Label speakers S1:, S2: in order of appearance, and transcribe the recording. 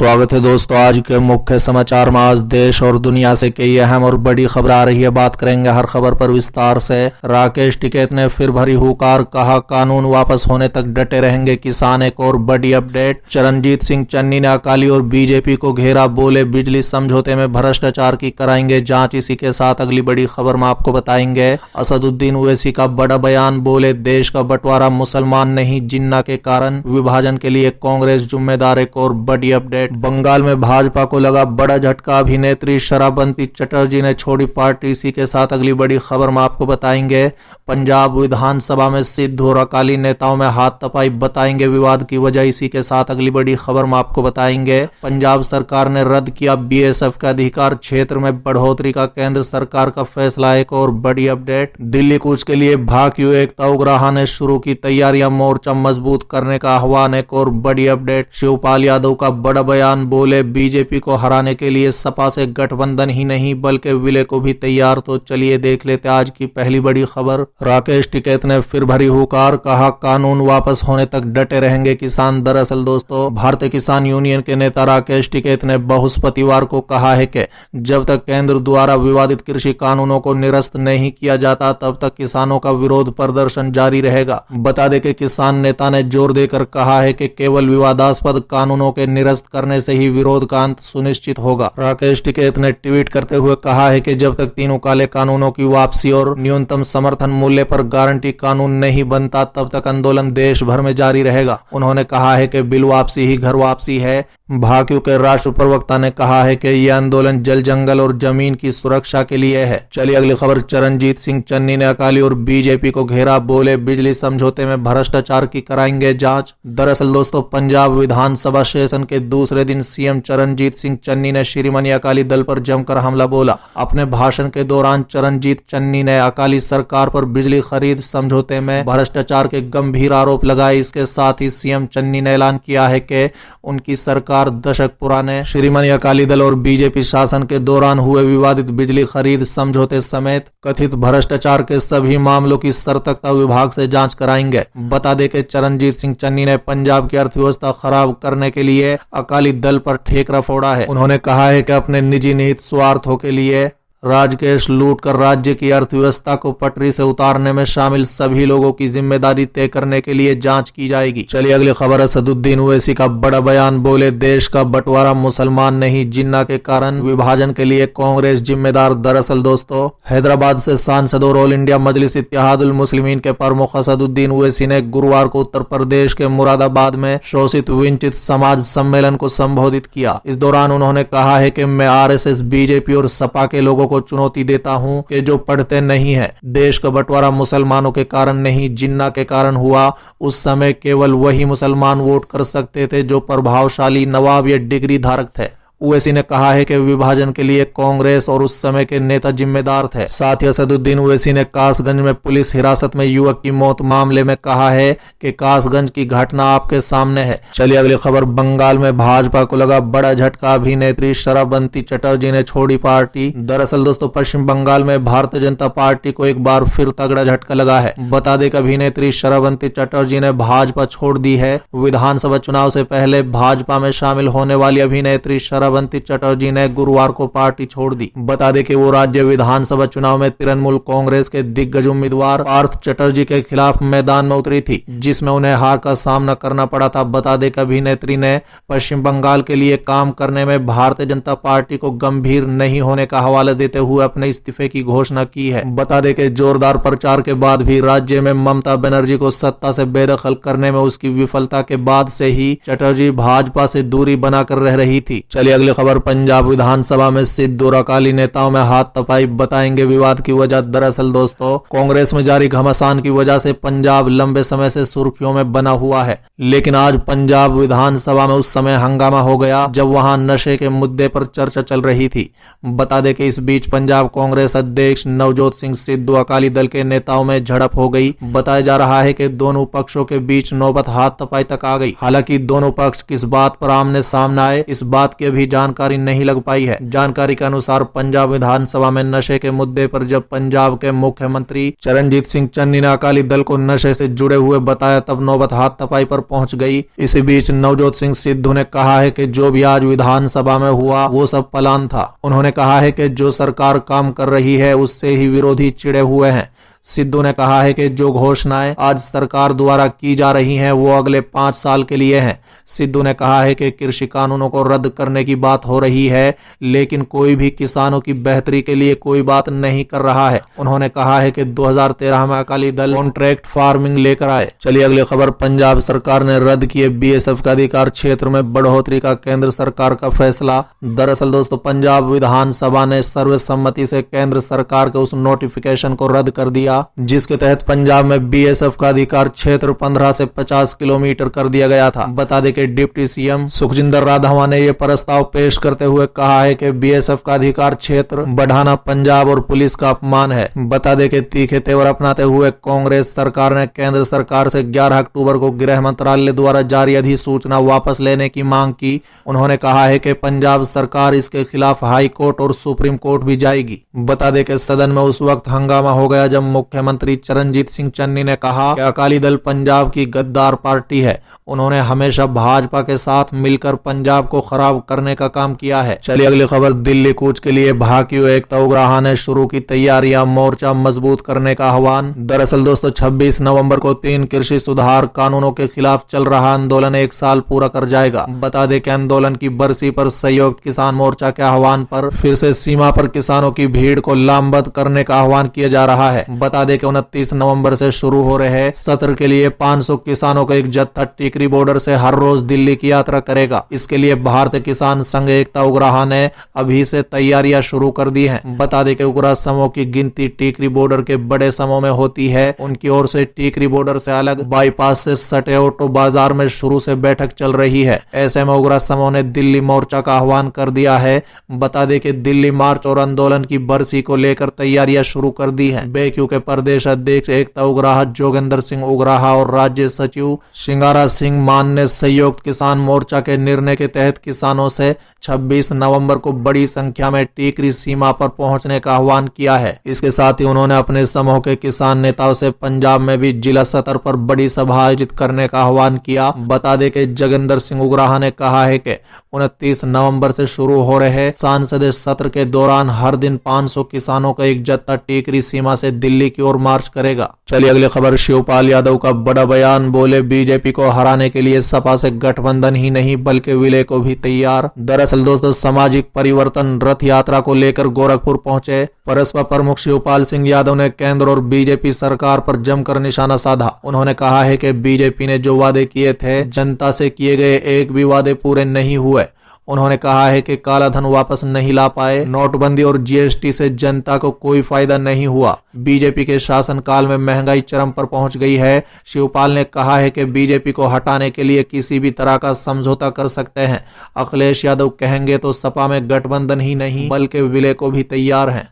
S1: स्वागत है दोस्तों। आज के मुख्य समाचार में आज देश और दुनिया से कई अहम और बड़ी खबर आ रही है। बात करेंगे हर खबर पर विस्तार से। राकेश टिकैत ने फिर भरी हुंकार, कहा कानून वापस होने तक डटे रहेंगे किसान। एक और बड़ी अपडेट, चरणजीत सिंह चन्नी ने अकाली और बीजेपी को घेरा, बोले बिजली समझौते में भ्रष्टाचार की कराएंगे जांच। इसी के साथ अगली बड़ी खबर में आपको बताएंगे असदुद्दीन ओवैसी का बड़ा बयान, बोले देश का बंटवारा मुसलमान नहीं जिन्ना के कारण, विभाजन के लिए कांग्रेस जिम्मेदार। एक और बड़ी अपडेट, बंगाल में भाजपा को लगा बड़ा झटका, अभिनेत्री शराबंती चटर्जी ने छोड़ी पार्टी। इसी के साथ अगली बड़ी खबर में आपको बताएंगे पंजाब विधानसभा में सिद्धू और अकाली नेताओं में हाथापाई, बताएंगे विवाद की वजह। इसी के साथ अगली बड़ी खबर में आपको बताएंगे पंजाब सरकार ने रद्द किया बीएसएफ का अधिकार, क्षेत्र में बढ़ोतरी का केंद्र सरकार का फैसला। एक और बड़ी अपडेट, दिल्ली कूच के लिए भाकियू एकता उग्राहा ने शुरू की तैयारियां, मोर्चा मजबूत करने का आह्वान। एक और बड़ी अपडेट, शिवपाल यादव का बड़ा बयान, बोले बीजेपी को हराने के लिए सपा से गठबंधन ही नहीं बल्कि विलय को भी तैयार। तो चलिए देख लेते आज की पहली बड़ी खबर। राकेश टिकैत ने फिर भरी हुंकार, कहा कानून वापस होने तक डटे रहेंगे किसान। दरअसल दोस्तों, भारतीय किसान यूनियन के नेता राकेश टिकैत ने बृहस्पतिवार को कहा है कि जब तक केंद्र द्वारा विवादित कृषि कानूनों को निरस्त नहीं किया जाता तब तक किसानों का विरोध प्रदर्शन जारी रहेगा। बता दें कि किसान नेता ने जोर देकर कहा है कि केवल विवादास्पद कानूनों के निरस्त करने से ही विरोध का अंत सुनिश्चित होगा। राकेश टिकैत ने ट्वीट करते हुए कहा है कि जब तक तीनों काले कानूनों की वापसी और न्यूनतम समर्थन मूल्य पर गारंटी कानून नहीं बनता तब तक आंदोलन देश भर में जारी रहेगा। उन्होंने कहा है कि बिल वापसी ही घर वापसी है। भाकियू के राष्ट्र प्रवक्ता ने कहा है कि यह आंदोलन जल जंगल और जमीन की सुरक्षा के लिए है। चलिए अगली खबर, चरणजीत सिंह चन्नी ने अकाली और बीजेपी को घेरा, बोले बिजली समझौते में भ्रष्टाचार की कराएंगे जांच। दरअसल दोस्तों, पंजाब विधानसभा सेशन के दूसरे दिन सीएम चरणजीत सिंह चन्नी ने शिरोमणि अकाली दल पर जमकर हमला बोला। अपने भाषण के दौरान चरणजीत चन्नी ने अकाली सरकार पर बिजली खरीद समझौते में भ्रष्टाचार के गंभीर आरोप लगाए। इसके साथ ही सीएम चन्नी ने ऐलान किया है कि उनकी सरकार दशक पुराने शिरोमणि अकाली दल और बीजेपी शासन के दौरान हुए विवादित बिजली खरीद समझौते समेत कथित भ्रष्टाचार के सभी मामलों की सतर्कता विभाग से जांच कराएंगे। बता दें कि चरणजीत सिंह चन्नी ने पंजाब की अर्थव्यवस्था खराब करने के लिए अकाली दल पर ठेकरा फोड़ा है। उन्होंने कहा है कि अपने निजी निहित स्वार्थों के लिए राजकेश लूट कर राज्य की अर्थव्यवस्था को पटरी से उतारने में शामिल सभी लोगों की जिम्मेदारी तय करने के लिए जांच की जाएगी। चलिए अगली खबर, असदुद्दीन ओवैसी का बड़ा बयान, बोले देश का बंटवारा मुसलमान नहीं जिन्ना के कारण, विभाजन के लिए कांग्रेस जिम्मेदार। दरअसल दोस्तों, हैदराबाद से सांसद और ऑल इंडिया मजलिस इत्तेहादुल मुस्लिमीन के प्रमुख असदुद्दीन ओवैसी ने गुरुवार को उत्तर प्रदेश के मुरादाबाद में शोषित वंचित समाज सम्मेलन को संबोधित किया। इस दौरान उन्होंने कहा है कि मैं आरएसएस, बीजेपी और सपा के लोगों को चुनौती देता हूं कि जो पढ़ते नहीं है। देश का बंटवारा मुसलमानों के कारण नहीं जिन्ना के कारण हुआ। उस समय केवल वही मुसलमान वोट कर सकते थे जो प्रभावशाली नवाब या डिग्री धारक थे। ओवैसी ने कहा है कि विभाजन के लिए कांग्रेस और उस समय के नेता जिम्मेदार थे। साथ ही असदुद्दीन ओवैसी ने कासगंज में पुलिस हिरासत में युवक की मौत मामले में कहा है कि कासगंज की घटना आपके सामने है। चलिए अगली खबर, बंगाल में भाजपा को लगा बड़ा झटका, अभिनेत्री शराबंती चटर्जी ने छोड़ी पार्टी। दरअसल दोस्तों, पश्चिम बंगाल में भारतीय जनता पार्टी को एक बार फिर तगड़ा झटका लगा है। बता दें कि अभिनेत्री शराबंती चटर्जी ने भाजपा छोड़ दी है। विधानसभा चुनाव से पहले भाजपा में शामिल होने वाली अभिनेत्री शराबंती चटर्जी ने गुरुवार को पार्टी छोड़ दी। बता दें कि वो राज्य विधानसभा चुनाव में तृणमूल कांग्रेस के दिग्गज उम्मीदवार पार्थ चटर्जी के खिलाफ मैदान में उतरी थी, जिसमें उन्हें हार का सामना करना पड़ा था। बता दें कि अभिनेत्री ने पश्चिम बंगाल के लिए काम करने में भारतीय जनता पार्टी को गंभीर नहीं होने का हवाला देते हुए अपने इस्तीफे की घोषणा की है। बता दें कि जोरदार प्रचार के बाद भी राज्य में ममता बनर्जी को सत्ता से बेदखल करने में उसकी विफलता के बाद से ही चटर्जी भाजपा से दूरी बनाकर रह रही थी। चलिए अगली खबर, पंजाब विधानसभा में सिद्धू और अकाली नेताओं में हाथापाई, बताएंगे विवाद की वजह। दरअसल दोस्तों, कांग्रेस में जारी घमासान की वजह से पंजाब लंबे समय से सुर्खियों में बना हुआ है, लेकिन आज पंजाब विधानसभा में उस समय हंगामा हो गया जब वहां नशे के मुद्दे पर चर्चा चल रही थी। बता दें कि इस बीच पंजाब कांग्रेस अध्यक्ष नवजोत सिंह सिद्धू अकाली दल के नेताओं में झड़प हो गई। बताया जा रहा है कि दोनों पक्षों के बीच नौबत हाथापाई तक आ गई। हालांकि दोनों पक्ष किस बात पर आमने सामने आए, इस बात की अभी भी जानकारी नहीं लग पाई है। जानकारी के अनुसार पंजाब विधानसभा में नशे के मुद्दे पर जब पंजाब के मुख्यमंत्री चरणजीत सिंह चन्नी ने अकाली दल को नशे से जुड़े हुए बताया, तब नौबत हाथापाई पर पहुंच गई। इसी बीच नवजोत सिंह सिद्धू ने कहा है कि जो भी आज विधानसभा में हुआ वो सब प्लान था। उन्होंने कहा है कि जो सरकार काम कर रही है उससे ही विरोधी चिढ़े हुए हैं। सिद्धू ने कहा है कि जो घोषणाएं आज सरकार द्वारा की जा रही हैं वो अगले 5 साल के लिए हैं। सिद्धू ने कहा है कि कृषि कानूनों को रद्द करने की बात हो रही है, लेकिन कोई भी किसानों की बेहतरी के लिए कोई बात नहीं कर रहा है। उन्होंने कहा है कि 2013 में अकाली दल कॉन्ट्रैक्ट फार्मिंग लेकर आए। चलिए अगली खबर। पंजाब सरकार ने रद्द किए बीएसएफ का अधिकार क्षेत्र में बढ़ोतरी का केंद्र सरकार का फैसला। दरअसल दोस्तों, पंजाब विधानसभा ने सर्वसम्मति से केंद्र सरकार के उस नोटिफिकेशन को रद्द कर दिया जिसके तहत पंजाब में बीएसएफ का अधिकार क्षेत्र 15 से 50 किलोमीटर कर दिया गया था। बता दें कि डिप्टी सीएम सुखजिंदर राधावा ने यह प्रस्ताव पेश करते हुए कहा है कि बीएसएफ का अधिकार क्षेत्र बढ़ाना पंजाब और पुलिस का अपमान है। बता दें कि तीखे तेवर अपनाते हुए कांग्रेस सरकार ने केंद्र सरकार से 11 अक्टूबर को गृह मंत्रालय द्वारा जारी अधिसूचना वापस लेने की मांग की। उन्होंने कहा है कि पंजाब सरकार इसके खिलाफ हाई कोर्ट और सुप्रीम कोर्ट भी जाएगी। बता दें कि सदन में उस वक्त हंगामा हो गया जब मुख्यमंत्री चरणजीत सिंह चन्नी ने कहा कि अकाली दल पंजाब की गद्दार पार्टी है। उन्होंने हमेशा भाजपा के साथ मिलकर पंजाब को खराब करने का काम किया है। चलिए अगली खबर। दिल्ली कूच के लिए भाकियू एकता उग्राहा ने शुरू की तैयारियां, मोर्चा मजबूत करने का आह्वान। दरअसल दोस्तों, 26 नवंबर को 3 कृषि सुधार कानूनों के खिलाफ चल रहा आंदोलन 1 साल पूरा कर जाएगा। बता दें कि आंदोलन की बरसी पर संयुक्त किसान मोर्चा के आह्वान पर फिर से सीमा पर किसानों की भीड़ को लामबंद करने का आह्वान किया जा रहा है। बता दें कि 29 नवंबर से शुरू हो रहे सत्र के लिए 500 किसानों का एक जत्था टीकरी बॉर्डर से हर रोज दिल्ली की यात्रा करेगा। इसके लिए भारतीय किसान संघ एकता उग्राहा ने अभी से तैयारियां शुरू कर दी हैं। बता दें कि उग्राह समूह की गिनती टीकरी बॉर्डर के बड़े समूह में होती है। उनकी ओर से टीकरी बॉर्डर से अलग बाईपास से सटे ऑटो बाजार में शुरू से बैठक चल रही है। ऐसे में उग्राह समूह ने दिल्ली मोर्चा का आह्वान कर दिया है। बता दें कि दिल्ली मार्च और आंदोलन की बरसी को लेकर तैयारियां शुरू कर दी है। बेक्यू के प्रदेश अध्यक्ष एकता उग्राहा जोगेंद्र सिंह उग्राहा और राज्य सचिव सिंगारा सिंह मान ने संयुक्त किसान मोर्चा के निर्णय के तहत किसानों से 26 नवंबर को बड़ी संख्या में टीकरी सीमा पर पहुंचने का आह्वान किया है। इसके साथ ही उन्होंने अपने समूह के किसान नेताओं से पंजाब में भी जिला स्तर पर बड़ी सभा आयोजित करने का आह्वान किया। बता दें कि जोगेंद्र सिंह उग्राहा ने कहा है कि 29 नवंबर से शुरू हो रहे संसदीय सत्र के दौरान हर दिन 500 किसानों का एक जत्था टीकरी सीमा से दिल्ली की ओर मार्च करेगा। चलिए अगली खबर। शिवपाल यादव का बड़ा बयान, बोले बीजेपी को हराने के लिए सपा से गठबंधन ही नहीं बल्कि विलय को भी तैयार। दरअसल दोस्तों, सामाजिक परिवर्तन रथ यात्रा को लेकर गोरखपुर पहुंचे बसपा प्रमुख शिवपाल सिंह यादव ने केंद्र और बीजेपी सरकार पर जमकर निशाना साधा। उन्होंने कहा है कि बीजेपी ने जो वादे किए थे जनता से किए गए एक भी वादे पूरे नहीं हुए। उन्होंने कहा है कि काला धन वापस नहीं ला पाए, नोटबंदी और जीएसटी से जनता को कोई फायदा नहीं हुआ। बीजेपी के शासनकाल में महंगाई चरम पर पहुंच गई है। शिवपाल ने कहा है कि बीजेपी को हटाने के लिए किसी भी तरह का समझौता कर सकते हैं। अखिलेश यादव कहेंगे तो सपा में गठबंधन ही नहीं बल्कि विलय को भी तैयार हैं।